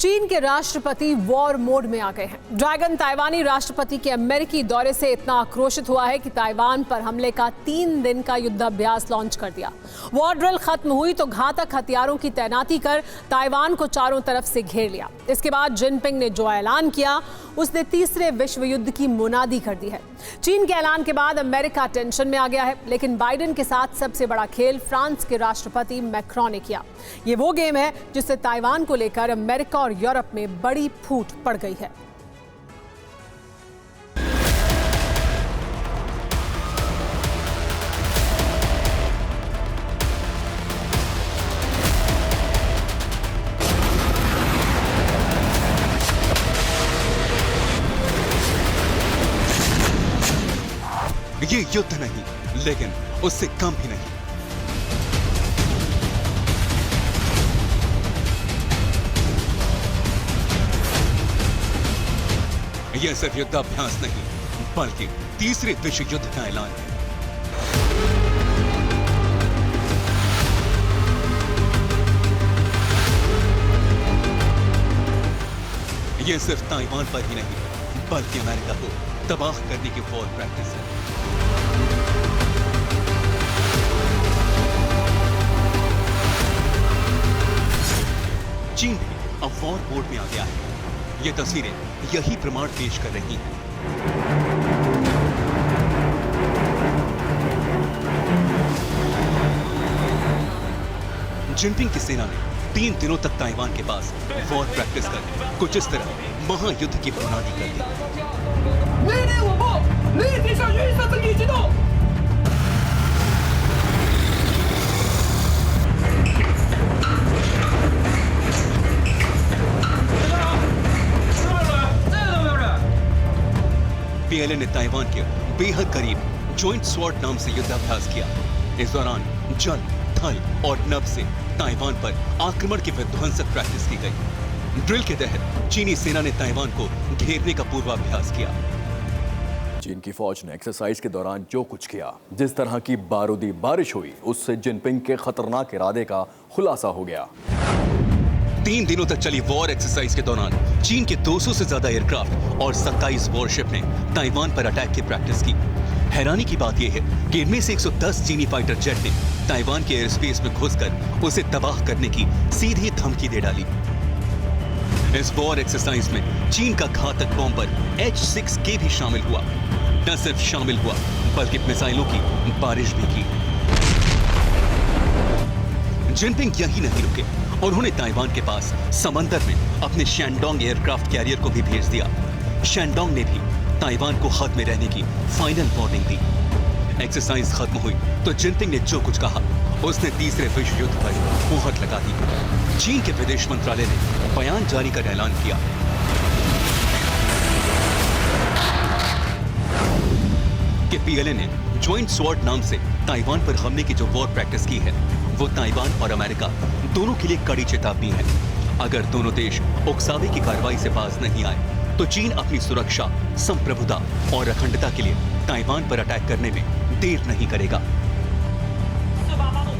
चीन के राष्ट्रपति वॉर मोड में आ गए हैं। ड्रैगन ताइवानी राष्ट्रपति के अमेरिकी दौरे से इतना आक्रोशित हुआ है कि ताइवान पर हमले का 3 दिन का युद्धाभ्यास लॉन्च कर दिया। वॉर ड्रिल खत्म हुई तो घातक हथियारों की तैनाती कर ताइवान को चारों तरफ से घेर लिया। इसके बाद जिनपिंग ने जो ऐलान किया उसने तीसरे विश्व युद्ध की मुनादी कर दी है। चीन के ऐलान के बाद अमेरिका टेंशन में आ गया है, लेकिन बाइडेन के साथ सबसे बड़ा खेल फ्रांस के राष्ट्रपति मैक्रों ने किया। ये वो गेम है जिससे ताइवान को लेकर अमेरिका और यूरोप में बड़ी फूट पड़ गई है। ये युद्ध नहीं, लेकिन उससे कम भी नहीं। यह सिर्फ युद्धाभ्यास नहीं, बल्कि तीसरे विश्व युद्ध का ऐलान है। यह सिर्फ ताइवान पर ही नहीं, बल्कि अमेरिका को तबाह करने की वॉर प्रैक्टिस है। चीन भी अब वॉर मोड में आ गया है। ये तस्वीरें यही प्रमाण पेश कर रही हैं। जिनपिंग की सेना ने 3 दिनों तक ताइवान के पास वॉर प्रैक्टिस कर कुछ इस तरह महायुद्ध की बुनियादी कर दी। पीएलए ने ताइवान के बेहद करीब जॉइंट स्वॉर्ड नाम से युद्धाभ्यास किया। इस दौरान जल, थल और नभ से ताइवान पर आक्रमण की विध्वंसक प्रैक्टिस की गई। ड्रिल के तहत चीनी सेना ने ताइवान को घेरने का पूर्वाभ्यास किया। चीन की फौज ने एक्सरसाइज के दौरान जो कुछ किया, जिस तरह की बारूदी बारिश हुई, उससे जिनपिंग के खतरनाक इरादे का खुलासा हो गया। 3 दिनों तक चली वॉर एक्सरसाइज के दौरान चीन के 200 से ज्यादा एयरक्राफ्ट और 27 वॉरशिप ने ताइवान पर अटैक की प्रैक्टिस की। हैरानी की बात यह है कि इनमें से 110 चीनी फाइटर जेट ने ताइवान के एयर स्पेस में घुसकर उसे तबाह करने की सीधी धमकी दे डाली। इस वॉर एक्सरसाइज में चीन का घातक बॉम्बर H-6K भी शामिल हुआ। न सिर्फ शामिल हुआ, बल्कि मिसाइलों की बारिश भी की। जिनपिंग यही नहीं रुके और उन्होंने ताइवान के पास समंदर में अपने शैंडोंग एयरक्राफ्ट कैरियर को भी भेज दिया। शैंडोंग ने भी ताइवान को हद में रहने की फाइनल वार्निंग दी। एक्सरसाइज खत्म हुई तो जिनपिंग ने जो कुछ कहा उसने तीसरे विश्व युद्ध पर मुहर लगा दी। चीन के विदेश मंत्रालय ने बयान जारी कर ऐलान किया कि पीएलए ने जॉइंट स्वॉर्ड नाम से ताइवान पर हमले की जो वॉर प्रैक्टिस की है, वो ताइवान और अमेरिका दोनों के लिए कड़ी चेतावनी है। अगर दोनों देश उकसावे की कार्रवाई से बाज नहीं आए तो चीन अपनी सुरक्षा, संप्रभुता और अखंडता के लिए ताइवान पर अटैक करने में देर नहीं करेगा।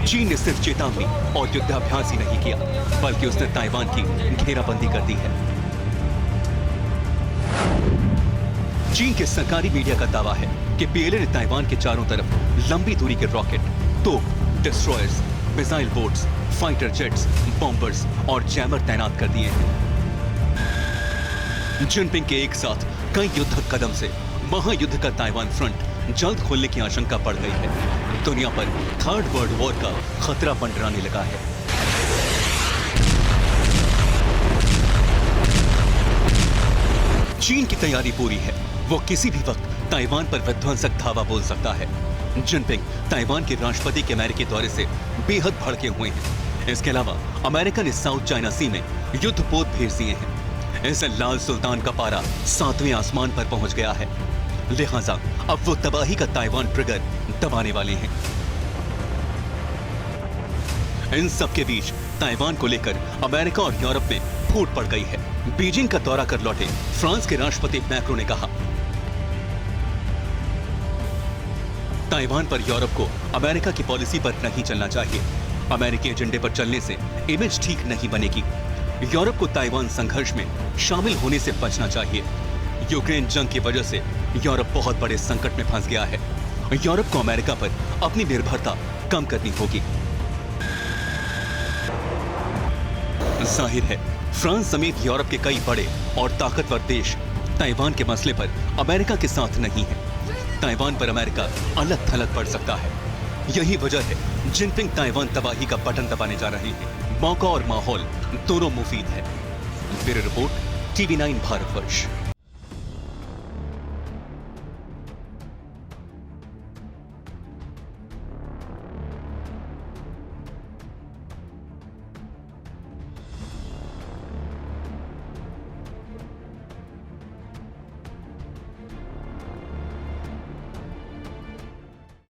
चीन ने सिर्फ चेतावनी और युद्धाभ्यास ही नहीं किया, बल्कि उसने ताइवान की घेराबंदी कर दी है। चीन के सरकारी मीडिया का दावा है कि पीएलए ने ताइवान के चारों तरफ लंबी दूरी के रॉकेट, तोप, destroyers, missile boats, fighter jets, bombers और जैमर तैनात कर दिए हैं। जिनपिंग के एक साथ कई युद्धक कदम से महायुद्ध का ताइवान फ्रंट जल्द खोलने की आशंका बढ़ गई है। दुनिया पर थर्ड वर्ल्ड वॉर का खतरा मंडराने लगा है। चीन की तैयारी पूरी है। वो किसी भी वक्त ताइवान पर विध्वंसक धावा बोल सकता है। जिनपिंग ताइवान के राष्ट्रपति के अमेरिकी दौरे से बेहद भड़के हुए हैं। इसके अलावा अमेरिका ने साउथ चाइना सी में युद्धपोत भेज दिए हैं। इससे लाल सुल्तान का पारा 7वें आसमान पर पहुंच गया है। लिहाजा अब वो तबाही का ताइवान ट्रिगर दबाने वाले हैं। इन सब के बीच ताइवान को लेकर अमेरिका और यूरोप में फूट पड़ गई है। बीजिंग का दौरा कर लौटे फ्रांस के राष्ट्रपति मैक्रों ने कहा, ताइवान पर यूरोप को अमेरिका की पॉलिसी पर नहीं चलना चाहिए। अमेरिकी एजेंडे पर चलने से इमेज ठीक नहीं बनेगी। यूरोप को ताइवान संघर्ष में शामिल होने से बचना चाहिए। यूक्रेन जंग की वजह से यूरोप बहुत बड़े संकट में फंस गया है। यूरोप को अमेरिका पर अपनी निर्भरता कम करनी होगी। जाहिर है फ्रांस समेत यूरोप के कई बड़े और ताकतवर देश ताइवान के मसले पर अमेरिका के साथ नहीं है। ताइवान पर अमेरिका अलग थलग पड़ सकता है। यही वजह है जिनपिंग ताइवान तबाही का बटन दबाने जा रहे हैं। मौका और माहौल दोनों मुफीद है। Bureau report, TV9 Bharatvarsh.